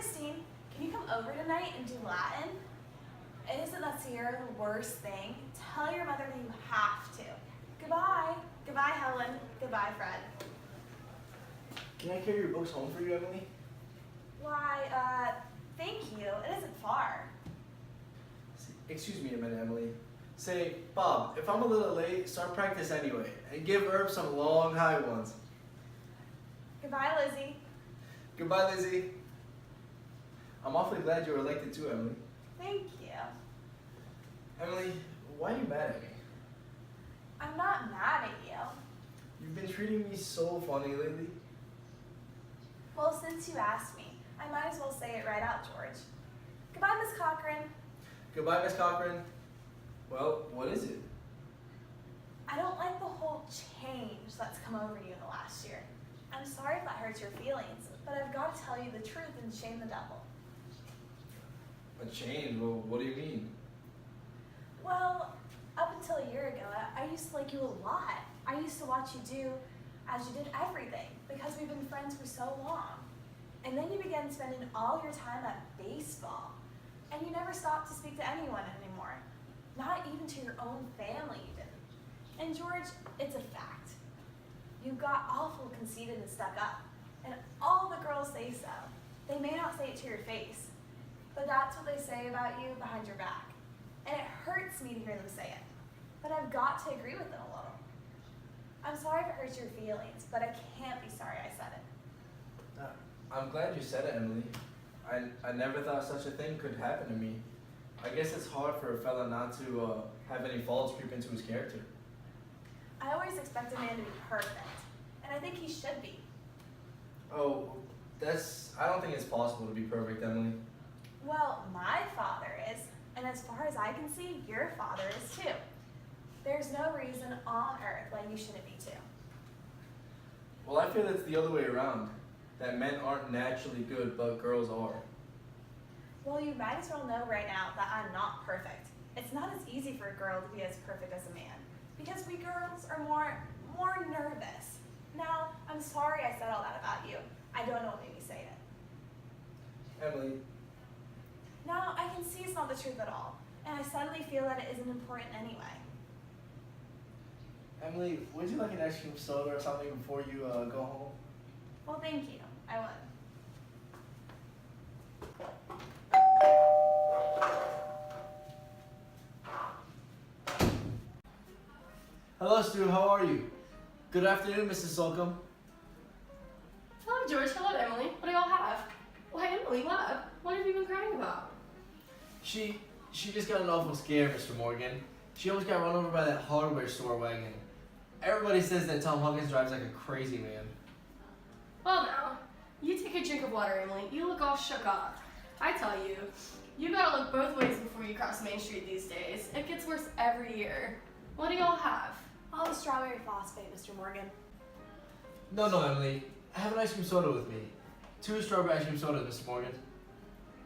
Christine, can you come over tonight and do Latin? Isn't that Thayer the worst thing? Tell your mother that you have to. Goodbye. Goodbye, Helen. Goodbye, Fred. Can I carry your books home for you, Emily? Why, thank you. It isn't far. Excuse me a minute, Emily. Say, Bob, if I'm a little late, start practice anyway, and give Herb some long high ones. Goodbye, Lizzie. Goodbye, Lizzie. I'm awfully glad you were elected too, Emily. Thank you. Emily, why are you mad at me? I'm not mad at you. You've been treating me so funny lately. Well, since you asked me, I might as well say it right out, George. Goodbye, Miss Cochran. Goodbye, Miss Cochran. Well, what is it? I don't like the whole change that's come over you in the last year. I'm sorry if that hurts your feelings, but I've got to tell you the truth and shame the devil. A change? Well, what do you mean? Well, up until a year ago, I used to like you a lot. I used to watch you do as you did everything because we've been friends for so long. And then you began spending all your time at baseball. And you never stopped to speak to anyone anymore. Not even to your own family you didn't. And George, it's a fact. You got awful conceited and stuck up. And all the girls say so. They may not say it to your face, but that's what they say about you behind your back. And it hurts me to hear them say it. But I've got to agree with them a little. I'm sorry if it hurts your feelings, but I can't be sorry I said it. I'm glad you said it, Emily. I never thought such a thing could happen to me. I guess it's hard for a fella not to have any faults creep into his character. I always expect a man to be perfect, and I think he should be. Oh, I don't think it's possible to be perfect, Emily. Well, my father is, and as far as I can see, your father is too. There's no reason on earth why you shouldn't be too. Well, I feel it's the other way around, that men aren't naturally good, but girls are. Well, you might as well know right now that I'm not perfect. It's not as easy for a girl to be as perfect as a man, because we girls are more nervous. Now, I'm sorry I said all that about you. I don't know what made me say it. Emily. Now, I can see it's not the truth at all, and I suddenly feel that it isn't important anyway. Emily, would you like an ice cream soda or something before you go home? Well, thank you. I would. Hello, Stu. How are you? Good afternoon, Mrs. Slocum. Hello, George. Hello, Emily. What do y'all have? Why, Emily, what have you been crying about? She just got an awful scare, Mr. Morgan. She almost got run over by that hardware store wagon. Everybody says that Tom Huggins drives like a crazy man. Well, now, you take a drink of water, Emily. You look all shook up. I tell you, you gotta look both ways before you cross Main Street these days. It gets worse every year. What do y'all have? I'll have strawberry phosphate, Mr. Morgan. No, Emily. Have an ice cream soda with me. 2 strawberry ice cream sodas, Mr. Morgan.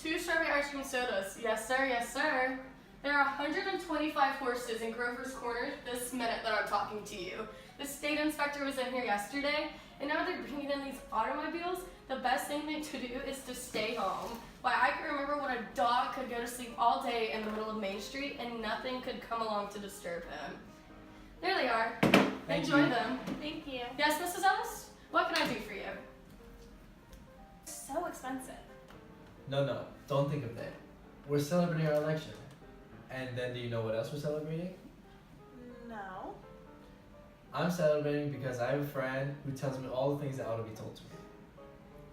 2 strawberry ice cream sodas. Yes, sir. Yes, sir. There are 125 horses in Grover's Corner this minute that I'm talking to you. The state inspector was in here yesterday, and now they're bringing in these automobiles. The best thing to do is to stay home. Why, I can remember when a dog could go to sleep all day in the middle of Main Street and nothing could come along to disturb him. There they are. Enjoy them. Thank you. Yes, Mrs. Ellis? What can I do for you? So expensive. No. Don't think of that. We're celebrating our election. And then do you know what else we're celebrating? No. I'm celebrating because I have a friend who tells me all the things that ought to be told to me.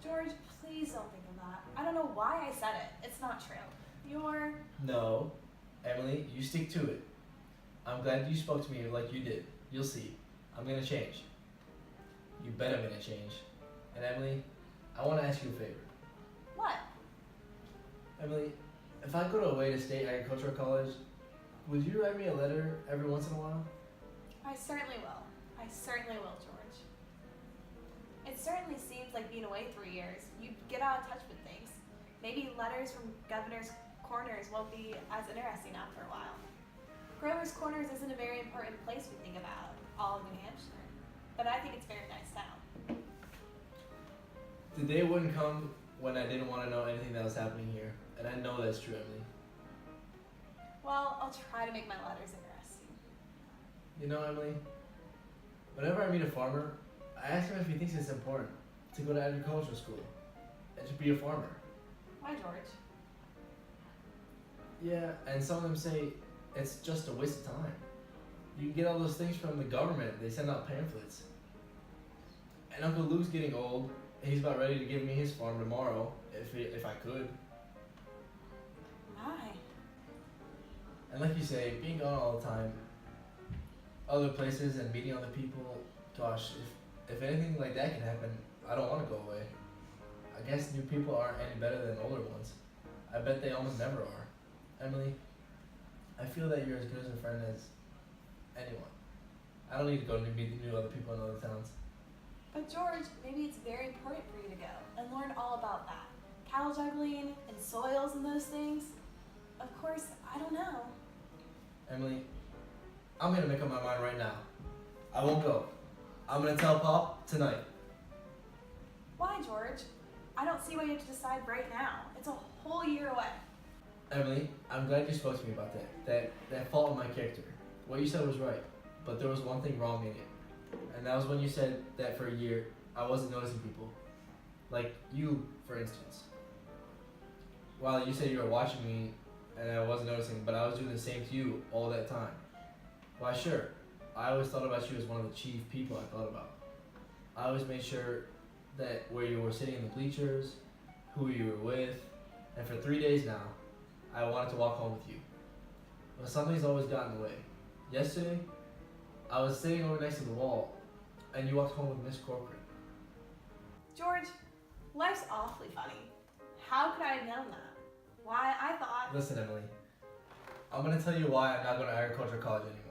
George, please don't think of that. I don't know why I said it. It's not true. You're... No. Emily, you stick to it. I'm glad you spoke to me like you did. You'll see. I'm gonna change. You bet I'm gonna change. And Emily, I want to ask you a favor. What? Emily, if I go to Away to State Agricultural College, would you write me a letter every once in a while? I certainly will. I certainly will, George. It certainly seems like being away 3 years, you get out of touch with things. Maybe letters from Governor's Corners won't be as interesting after a while. Grover's Corners isn't a very important place we think about, all of New Hampshire, but I think it's a very nice town. The day wouldn't come when I didn't want to know anything that was happening here. And I know that's true, Emily. Well, I'll try to make my letters interesting. You know, Emily, whenever I meet a farmer, I ask him if he thinks it's important to go to agricultural school and to be a farmer. Why, George? Yeah, and some of them say it's just a waste of time. You can get all those things from the government. They send out pamphlets. And Uncle Luke's getting old. He's about ready to give me his farm tomorrow, if I could. My. And like you say, being gone all the time, other places and meeting other people, gosh, if anything like that can happen, I don't want to go away. I guess new people aren't any better than older ones. I bet they almost never are. Emily, I feel that you're as good as a friend as anyone. I don't need to go to meet new other people in other towns. But George, maybe it's very important for you to go and learn all about that. Cattle juggling and soils and those things. Of course, I don't know. Emily, I'm gonna make up my mind right now. I won't go. I'm gonna tell Pop tonight. Why, George? I don't see why you have to decide right now. It's a whole year away. Emily, I'm glad you spoke to me about that fault in my character. What you said was right, but there was one thing wrong in it. And that was when you said that for a year, I wasn't noticing people. Like you, for instance. While you said you were watching me and I wasn't noticing, but I was doing the same to you all that time. Why, sure, I always thought about you as one of the chief people I thought about. I always made sure that where you were sitting in the bleachers, who you were with, and for 3 days now, I wanted to walk home with you. But something's always gotten in the way. Yesterday, I was sitting over next to the wall, and you walked home with Miss Corcoran. George, life's awfully funny. How could I have known that? Why, I thought... Listen, Emily, I'm going to tell you why I'm not going to agricultural college anymore.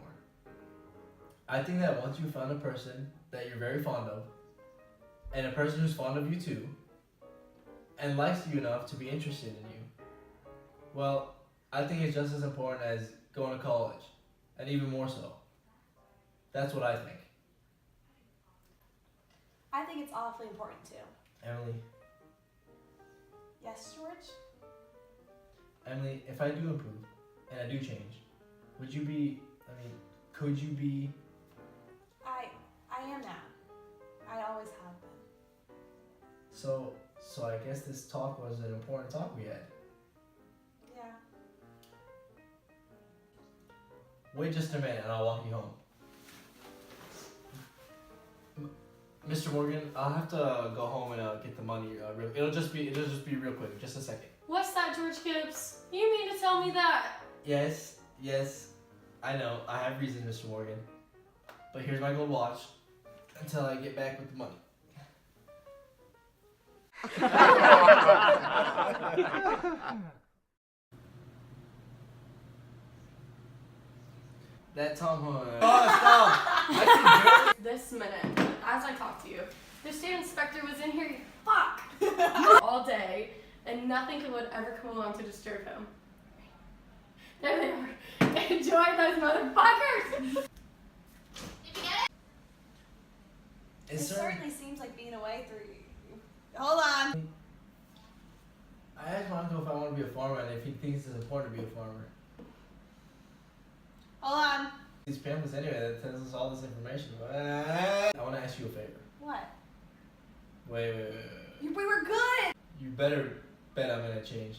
I think that once you found a person that you're very fond of, and a person who's fond of you too, and likes you enough to be interested in you, well, I think it's just as important as going to college, and even more so. That's what I think. I think it's awfully important too. Emily, Yes, George? Emily, if I do improve, and I do change, could you be... I am now. I always have been. So I guess this talk was an important talk we had. Yeah. Wait just a minute and I'll walk you home. Mr. Morgan, I'll have to go home and get the money. It'll just be real quick. Just a second. What's that, George Gibbs? You mean to tell me that? Yes. I know. I have reasons, Mr. Morgan. But here's my gold watch until I get back with the money. That Tom Hunt. Oh, stop! This minute, as I talk to you, the state inspector was in here, all day, and nothing would ever come along to disturb him. There they are. Enjoy those motherfuckers! It certainly seems like being away 3 years. Hold on. I asked my uncle if I want to be a farmer and if he thinks it's important to be a farmer. Hold on. These pamphlets anyway that tells us all this information. I want to ask you a favor. What? Wait. We were good. You better bet I'm gonna change.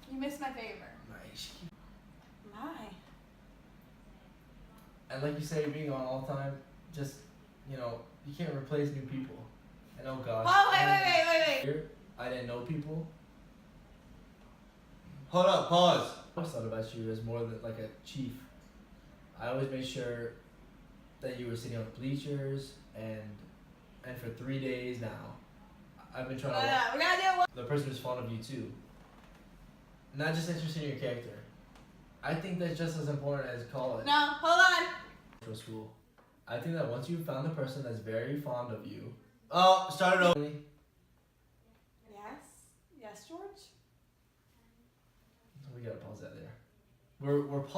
You missed my favor. Nice. My. And like you say, being on all the time, just, you can't replace new people. And oh gosh. Oh, wait. Here, I didn't know people. Hold up, pause. I always thought about you as more than like a chief. I always made sure that you were sitting on the bleachers and for 3 days now, I've been trying to We're gonna do it. the person who's fond of you too. Not just interested in your character. I think that's just as important as college. No, hold on. For school. I think that once you've found the person that's very fond of you. Oh, start it over. Yes, George? We gotta pause that there. We're pausing.